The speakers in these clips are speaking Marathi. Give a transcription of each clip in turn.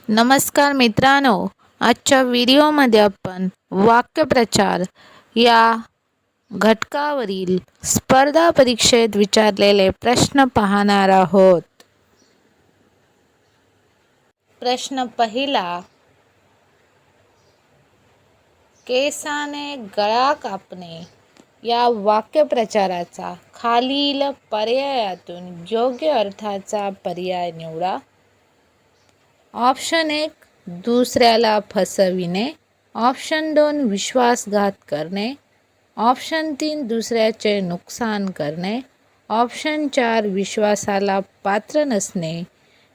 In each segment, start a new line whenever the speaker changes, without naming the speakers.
नमस्कार मित्रांनो, आजच्या व्हिडिओमध्ये आपण वाक्यप्रचार या घटकावरील स्पर्धा परीक्षेत विचारलेले प्रश्न पाहणार आहोत. प्रश्न पहिला, केसाने गळा कापणे या वाक्यप्रचाराचा खालील पर्यायातून योग्य अर्थाचा पर्याय निवडा. ऑप्शन 1 दुसऱ्याला फसविणे, ऑप्शन 2 विश्वासघात करणे, ऑप्शन 3 दुसऱ्याचे नुकसान करणे, ऑप्शन 4 विश्वासाला पात्र नसणे.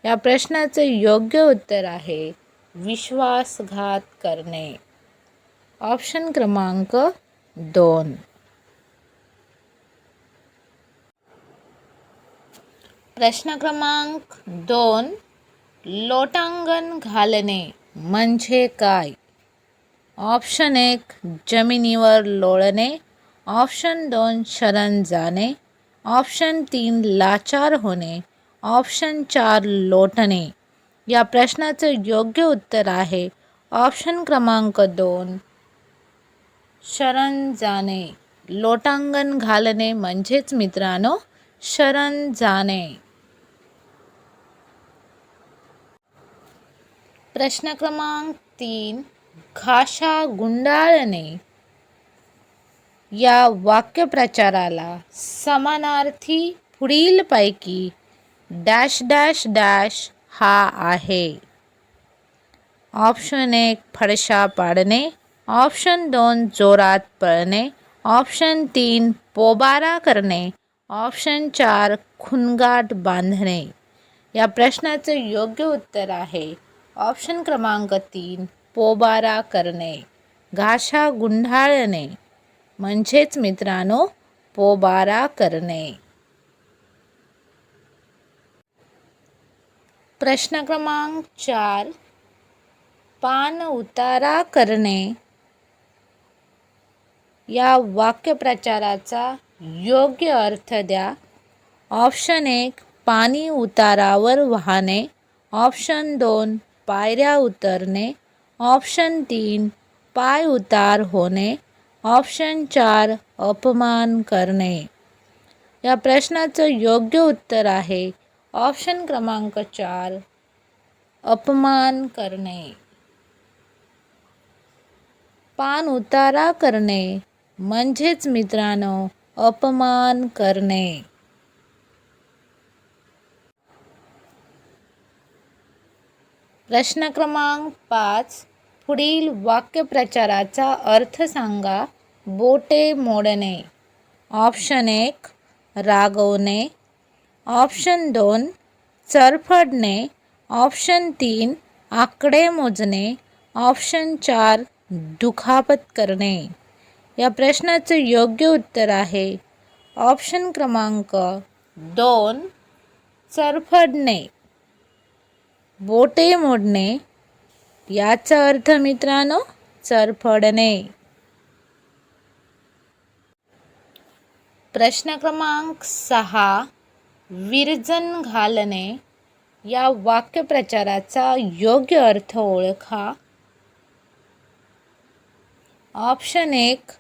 या प्रश्नाचे योग्य उत्तर आहे विश्वासघात करणे. ऑप्शन क्रमांक 2. प्रश्न क्रमांक 2, लोटांगण घालणे म्हणजे काय? ऑप्शन 1 जमिनीवर लोळणे, ऑप्शन 2 शरण जाणे, ऑप्शन 3 लाचार होणे, ऑप्शन 4 लोटणे. या प्रश्नाचे योग्य उत्तर आहे ऑप्शन क्रमांक 2 शरण जाणे. लोटांगण घालणे म्हणजेच मित्रांनो शरण जाणे. प्रश्न क्रमांक 3, घाशा गुंडाळणे या वाक्यप्रचाराला समानार्थी पुढीलपैकी डॅश डॅश डॅश हा आहे. ऑप्शन 1 फडशा पाडणे, ऑप्शन 2 जोरात पळणे, ऑप्शन 3 पोबारा करणे, ऑप्शन 4 खुणगाट बांधणे. या प्रश्नाचे योग्य उत्तर आहे ऑप्शन क्रमांक 3 पोबारा करणे. घाशा गुंडाळणे म्हणजेच मित्रांनो पोबारा करणे. प्रश्न क्रमांक 4, पान उतारा करणे या वाक्यप्रचाराचा योग्य अर्थ द्या. ऑप्शन 1 पाणी उतारावर वाहणे, ऑप्शन 2 पायऱ्या उतरणे, ऑप्शन 3 पाय उतार होणे, ऑप्शन 4 अपमान करणे. या प्रश्नाचं योग्य उत्तर आहे ऑप्शन क्रमांक 4 अपमान करणे. पान उतारा करणे म्हणजेच मित्रांनो अपमान करणे. प्रश्न क्रमांक 5, पुढील वाक्यप्रचाराचा अर्थ सांगा. बोटे मोडणे. ऑप्शन 1 रागवणे, ऑप्शन 2 चरफडणे, ऑप्शन 3 आकडे मोजणे, ऑप्शन 4 दुखापत करणे. या प्रश्नाचे योग्य उत्तर आहे ऑप्शन क्रमांक 2 चरफडणे. बोटे मोडणे याचा अर्थ मित्रांनो चरफडणे. प्रश्न क्रमांक 6, विरजण घालणे या वाक्यप्रचाराचा योग्य अर्थ ओळखा. ऑप्शन 1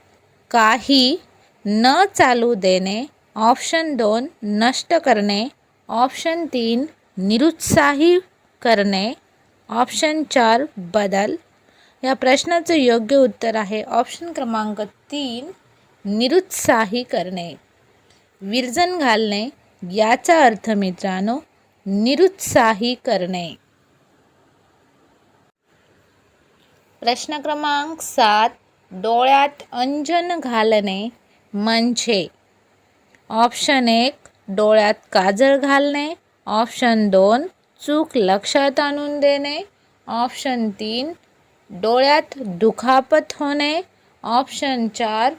काही न चालू देणे, ऑप्शन 2 नष्ट करणे, ऑप्शन 3 निरुत्साही करणे, ऑप्शन 4 बदल. या प्रश्नाचे योग्य उत्तर आहे ऑप्शन क्रमांक 3 निरुत्साही करणे. विरजण घालणे याचा अर्थ मित्रांनो निरुत्साही करणे. प्रश्न क्रमांक 7, डोळ्यात अंजन घालणे म्हणजे. ऑप्शन 1 डोळ्यात काजळ घालणे, ऑप्शन 2 चूक लक्षात आणून देणे, ऑप्शन 3 डोळ्यात दुखापत होणे, ऑप्शन 4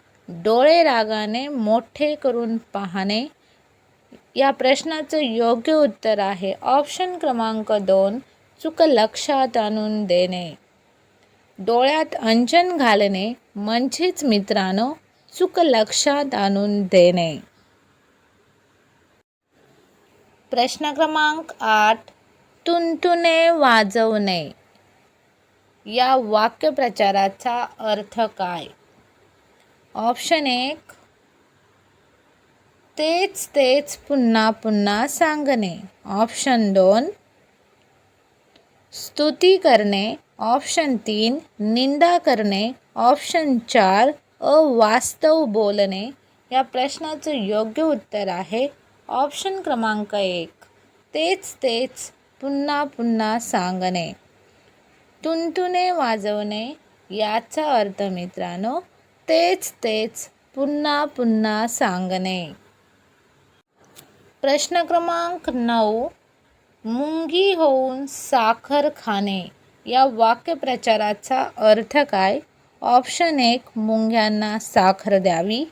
डोळे रागाने मोठे करून पाहणे. या प्रश्नाचं योग्य उत्तर आहे ऑप्शन क्रमांक 2 चूक लक्षात आणून देणे. डोळ्यात अंजन घालणे म्हणजेच मित्रांनो चूक लक्षात आणून देणे. प्रश्न क्रमांक 8, तुणतुणे वाजवणे या वाक्यप्रचाराचा अर्थ काय? ऑप्शन 1 तेच तेच पुन्हा पुन्हा सांगणे. ऑप्शन 2 स्तुती करणे. ऑप्शन 3 निंदा करणे. ऑप्शन 4 अवास्तव बोलणे. या प्रश्नाचं योग्य उत्तर आहे ऑप्शन क्रमांक 1 तेच तेच पुन्हा पुन्हा सांगणे. तुणतुणे वाजवणे याचा अर्थ मित्रांनो तेच तेच पुन्हा पुन्हा सांगणे. प्रश्न क्रमांक 9 मुंगी होऊन साखर खाणे या वाक्यप्रचाराचा अर्थ काय? ऑप्शन 1 मुंग्यांना साखर द्यावी.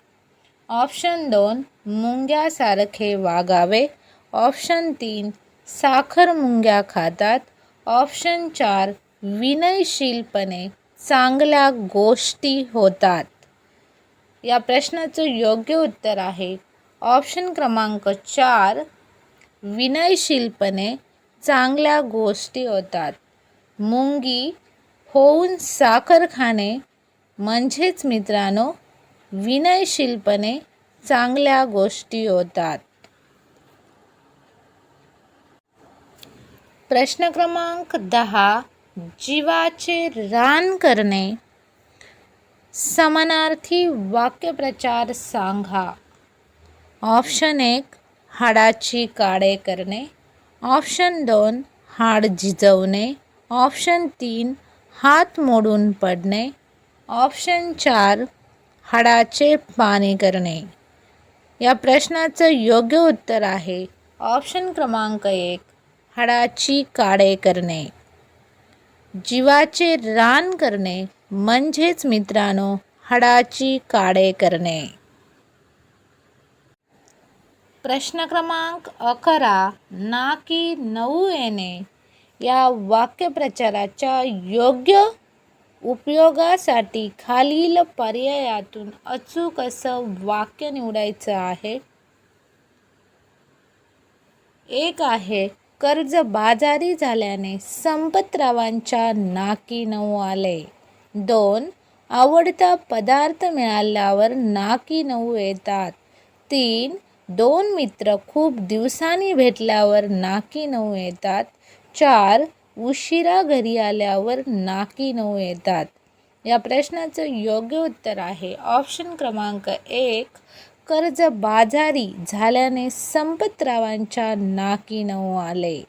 ऑप्शन 2 मुंग्यासारखे वागावे. ऑप्शन 3 साखर मुंग्या खातात. ऑप्शन 4 विनयशीलपणे चांगल्या गोष्टी होतात. या प्रश्नाचं योग्य उत्तर आहे ऑप्शन क्रमांक 4 विनयशीलपणे चांगल्या गोष्टी होतात. मुंगी होऊन साखर खाणे म्हणजेच मित्रांनो विनयशीलपणे चांगल्या गोष्टी होतात. प्रश्न क्रमांक 10 जीवाचे रान करणे समानार्थी वाक्यप्रचार सांगा. ऑप्शन 1 हाडाची काढे करणे. ऑप्शन 2 हाड झिजवणे. ऑप्शन 3 हात मोडून पडणे. ऑप्शन 4 हाडाचे पाणी करणे. या प्रश्नाचं योग्य उत्तर आहे ऑप्शन क्रमांक 1 हाडाची काढे करणे. जीवाचे रान करणे म्हणजेच मित्रांनो हाडाची काढे करणे. प्रश्न क्रमांक 11 ना की 9 येणे या वाक्यप्रचाराच्या योग्य उपयोगासाठी खालील पर्यायातून अचूक असं वाक्य निवडायचं आहे. 1 आहे कर्जबाजारी झाल्याने संपतरावांच्या नाकी 9 आले. 2 आवडता पदार्थ मिळाल्यावर नाकी 9 येतात. 3 2 मित्र खूप दिवसांनी भेटल्यावर नाकी 9 येतात. 4 उशिरा घरी आल्यावर नाकी 9 येतात. या प्रश्नाचं योग्य उत्तर आहे ऑप्शन क्रमांक 1 कर्जबाजारी झाल्याने संपतरावांच्या नाकी 9 आले.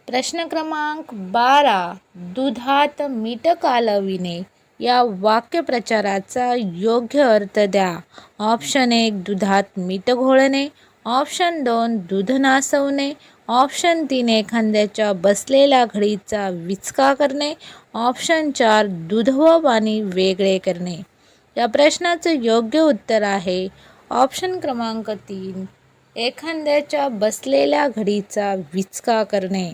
प्रश्न क्रमांक 12 दुधात मीठ कालविणे या वाक्यप्रचाराचा योग्य अर्थ द्या. ऑप्शन 1 दुधात मीठ घोळणे. ऑप्शन 2 दूध नासवणे. ऑप्शन 3 एखाद्याच्या बसलेल्या घडीचा विचका करणे. ऑप्शन 4 दूध व पाणी वेगळे करणे. या प्रश्नाचं योग्य उत्तर आहे ऑप्शन क्रमांक 3 एखाद्याच्या बसलेल्या घडीचा विचका करणे.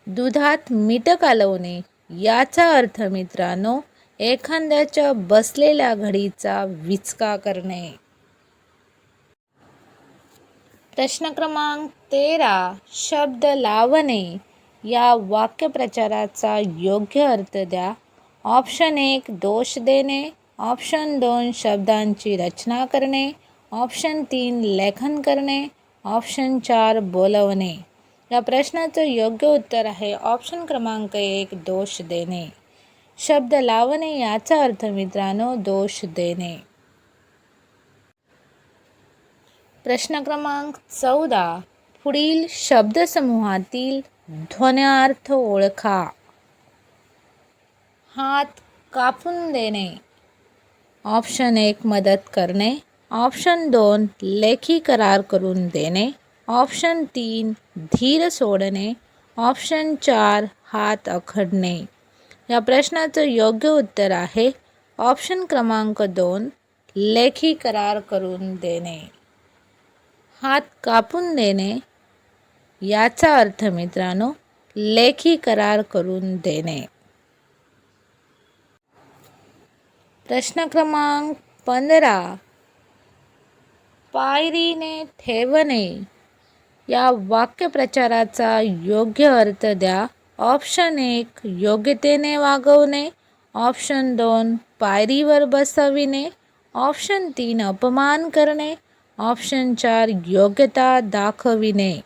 दुधात मीठ कालवणे याचा अर्थ मित्रांनो एखाद्याच्या बसलेल्या घडीचा विचका करणे. प्रश्न क्रमांक 13 शब्द लावणे या वाक्यप्रचाराचा योग्य अर्थ द्या. ऑप्शन 1 दोष देणे. ऑप्शन 2 शब्दांची रचना करणे. ऑप्शन 3 लेखन करणे. ऑप्शन 4 बोलवणे. या प्रश्नाचं योग्य उत्तर आहे ऑप्शन क्रमांक 1 दोष देणे. शब्द लावणे याचा अर्थ मित्रांनो दोष देणे. प्रश्न क्रमांक 14 पुढील शब्दसमूहातील ध्वन्यार्थ ओळखा. हात कापून देणे. ऑप्शन 1 मदत करणे. ऑप्शन 2 लेखी करार करून देणे. ऑप्शन 3 धीर सोडणे. ऑप्शन 4 हात अखडणे. या प्रश्नाचं योग्य उत्तर आहे ऑप्शन क्रमांक 2 लेखी करार करून देणे. हात कापून देणे याचा अर्थ मित्रांनो लेखी करार करून देणे. प्रश्न क्रमांक 15 पायरीने ठेवणे या वाक्यप्रचाराचा योग्य अर्थ द्या. ऑप्शन 1 योग्यतेने वागवणे, ऑप्शन 2 पायरीवर बसविणे, ऑप्शन 3 अपमान करणे, ऑप्शन 4 योग्यता दाखविणे.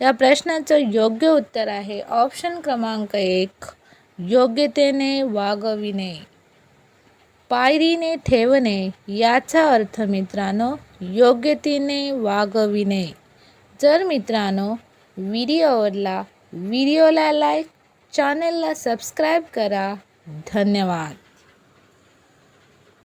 या प्रश्नाचं योग्य उत्तर आहे ऑप्शन क्रमांक 1 योग्यतेने वागविणे. पायरीने ठेवणे याचा अर्थ मित्रांनो योग्यतेने वागविणे. जर मित्रांनो व्हिडिओला लाईक, चॅनलला सबस्क्राईब करा. धन्यवाद.